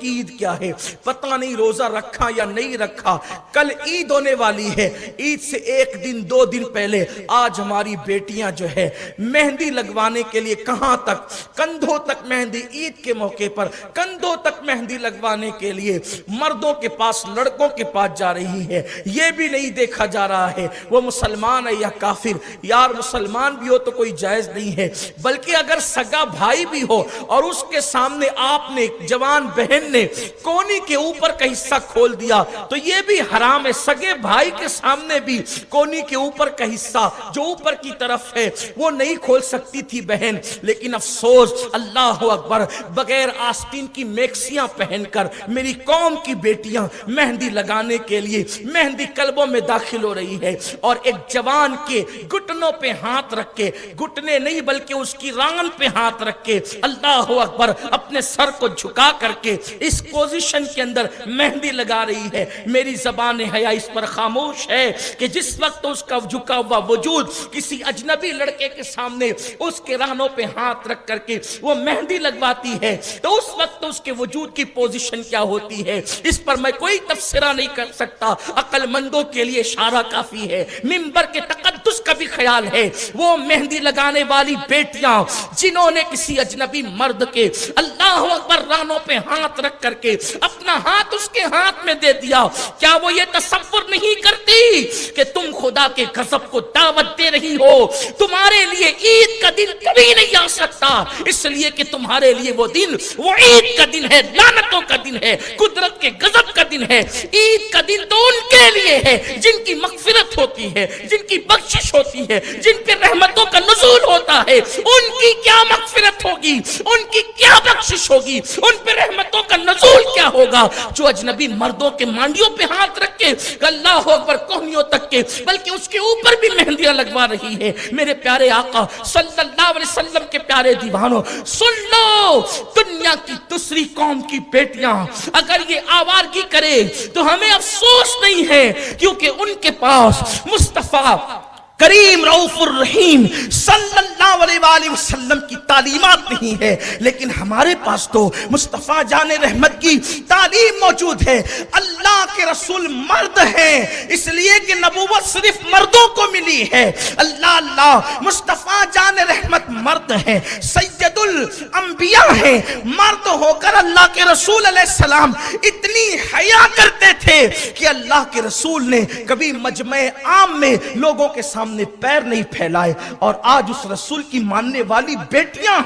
کی عید کیا ہے، پتہ نہیں روزہ رکھا یا نہیں رکھا، کل عید ہونے والی ہے، عید سے ایک دن دو دن پہلے آج ہماری بیٹیاں جو ہے مہندی لگوانے کے لیے کہاں تک، کندھوں تک مہندی، عید کے موقع پر کندھوں تک مہندی لگوانے کے لیے مردوں کے پاس، لڑکوں کے پاس جا رہی ہے۔ یہ بھی نہیں دیکھا جا رہا ہے وہ مسلمان ہے یا کافر، یار مسلمان بھی ہو تو کوئی جائز نہیں ہے، بلکہ اگر سگا بھائی بھی ہو اور اس کے سامنے آپ نے جوان بہن نے کونی کے اوپر کا حصہ کھول دیا تو یہ بھی حرام ہے۔ سگے بھائی کے سامنے بھی کونی کے اوپر کا حصہ جو اوپر کی طرف ہے وہ نہیں کھول سکتی تھی بہن، لیکن افسوس، اللہ اکبر، بغیر آستین کی میکسیاں پہن کر میری قوم کی بیٹیاں مہندی لگانے کے لیے مہندی قلبوں میں داخل ہو رہی ہے، اور ایک جوان کے گھٹنوں پہ ہاتھ رکھ کے، گھٹنے نہیں بلکہ اس کی ران پہ ہاتھ رکھ کے، اللہ اکبر، اپنے سر کو جھکا کر کے اس پوزیشن کے اندر مہندی لگا رہی ہے۔ میری زبان حیا اس پر خاموش ہے کہ جس وقت اس کا جھکا ہوا وجود کسی اجنبی لڑکے کے سامنے اس کے رانوں پہ ہاتھ رکھ کر کے وہ مہندی لگواتی ہے تو اس وقت اس کے وجود کی پوزیشن کیا ہوتی ہے، اس پر میں کوئی تفسیرہ نہیں کر سکتا، عقل مندوں کے لیے اشارہ کافی ہے۔ منبر کے تقدس کا بھی خیال ہے، وہ مہندی لگانے والی بیٹیاں جنہوں نے کسی اجنبی مرد کے، اللہ اکبر، رانوں پہ ہاتھ رکھ کر کے اپنا ہاتھ اس کے ہاتھ میں دے دیا، کیا وہ یہ تصور نہیں کرتی کہ تم خدا کے غضب کو دعوت دے رہی ہو؟ تمہارے لیے عید کا دن کبھی نہیں آ سکتا، اس لیے کہ تمہارے لیے وہ دن، وہ عید کا دن ہے، لعنتوں کا دن ہے، قدرت کے غضب کا دن ہے۔ عید کا دن تو ان کے لیے ہے جن کی مغفرت ہوتی ہے، جن کی بخشش ہوتی ہے، جن پہ رحمتوں کا نزول ہوتا ہے۔ ان کی کیا مغفرت ہوگی، ان کی کیا بخشش ہوگی، ان پہ رحمتوں کا نزول کیا ہوگا جو اجنبی مردوں کے مانڈیوں پہ ہاتھ رکھ کے، اللہ اکبر، کوہنیوں تک کے، بلکہ اس کے اوپر بھی مہندیاں لگوا رہی ہے۔ میرے پیارے آقا صلی اللہ علیہ وسلم کے پیارے دیوانوں، سن لو، دنیا کی دوسری قوم کی بیٹیاں اگر یہ آوارگی کرے تو ہمیں افسوس نہیں ہے، کیونکہ ان کے پاس مصطفیٰ کریم رؤوف الرحیم صلی اللہ علیہ وآلہ وسلم کی تعلیمات نہیں ہے، لیکن ہمارے پاس تو مصطفیٰ جان رحمت کی تعلیم موجود ہے۔ اللہ کے رسول مرد ہیں، اس لیے کہ نبوت صرف مردوں کو ملی ہے۔ اللہ مصطفیٰ جان رحمت مرد ہیں، سید الانبیاء ہیں، مرد ہو کر اللہ کے رسول علیہ السلام اتنی حیا کرتے تھے کہ اللہ کے رسول نے کبھی مجمع عام میں لوگوں کے سامنے پیر نہیں پھیلائے، اور آج اس رسول کی ماننے والی بیٹیاں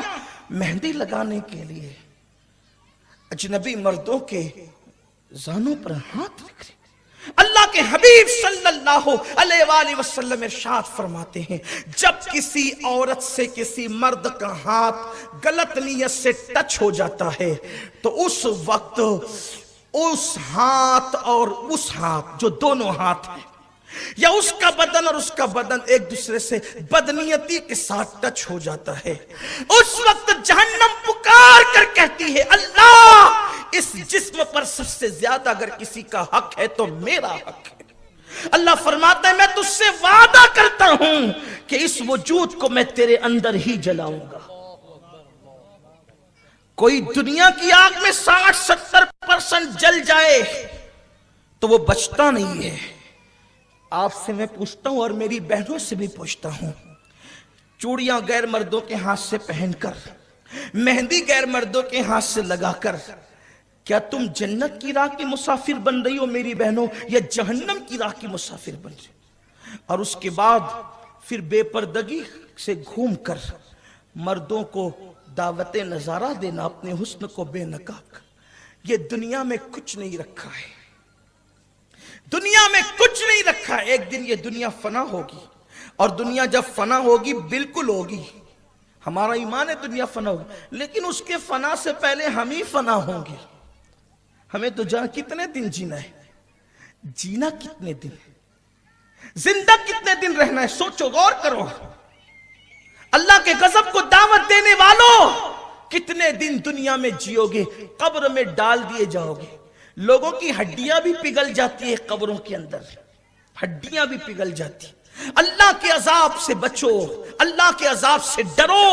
مہندی لگانے کے لیے اجنبی مردوں کے زانوں پر ہاتھ رکھ رہی۔ اللہ کے حبیب صلی اللہ علیہ وآلہ وسلم ارشاد فرماتے ہیں، جب کسی عورت سے کسی مرد کا ہاتھ غلط نیت سے ٹچ ہو جاتا ہے تو اس وقت اس ہاتھ اور اس ہاتھ، جو دونوں ہاتھ ہیں، یا اس کا بدن اور اس کا بدن ایک دوسرے سے بدنیتی کے ساتھ ٹچ ہو جاتا ہے، اس وقت جہنم پکار کر کہتی ہے، اللہ، اس جسم پر سب سے زیادہ اگر کسی کا حق ہے تو میرا حق ہے۔ اللہ فرماتا ہے، میں تجھ سے وعدہ کرتا ہوں کہ اس وجود کو میں تیرے اندر ہی جلاؤں گا۔ کوئی دنیا کی آگ میں 60-70% جل جائے تو وہ بچتا نہیں ہے۔ آپ سے میں پوچھتا ہوں اور میری بہنوں سے بھی پوچھتا ہوں، چوڑیاں غیر مردوں کے ہاتھ سے پہن کر، مہندی غیر مردوں کے ہاتھ سے لگا کر، کیا تم جنت کی راہ کی مسافر بن رہی ہو میری بہنوں، یا جہنم کی راہ کی مسافر بن رہی ہو؟ اور اس کے بعد پھر بے پردگی سے گھوم کر مردوں کو دعوت نظارہ دینا، اپنے حسن کو بے نقاب۔ یہ دنیا میں کچھ نہیں رکھا ہے، دنیا میں کچھ نہیں رکھا ہے۔ ایک دن یہ دنیا فنا ہوگی، اور دنیا جب فنا ہوگی بالکل ہوگی، ہمارا ایمان ہے دنیا فنا ہوگی، لیکن اس کے فنا سے پہلے ہم ہی فنا ہوں گے۔ ہمیں تو کتنے دن جینا ہے، جینا کتنے دن، زندہ کتنے دن رہنا ہے، سوچو، غور کرو۔ اللہ کے غضب کو دعوت دینے والوں، کتنے دن دنیا میں جیو گے، قبر میں ڈال دیے جاؤ گے۔ لوگوں کی ہڈیاں بھی پگھل جاتی ہے قبروں کے اندر، ہڈیاں بھی پگھل جاتی۔ اللہ کے عذاب سے بچو، اللہ کے عذاب سے ڈرو،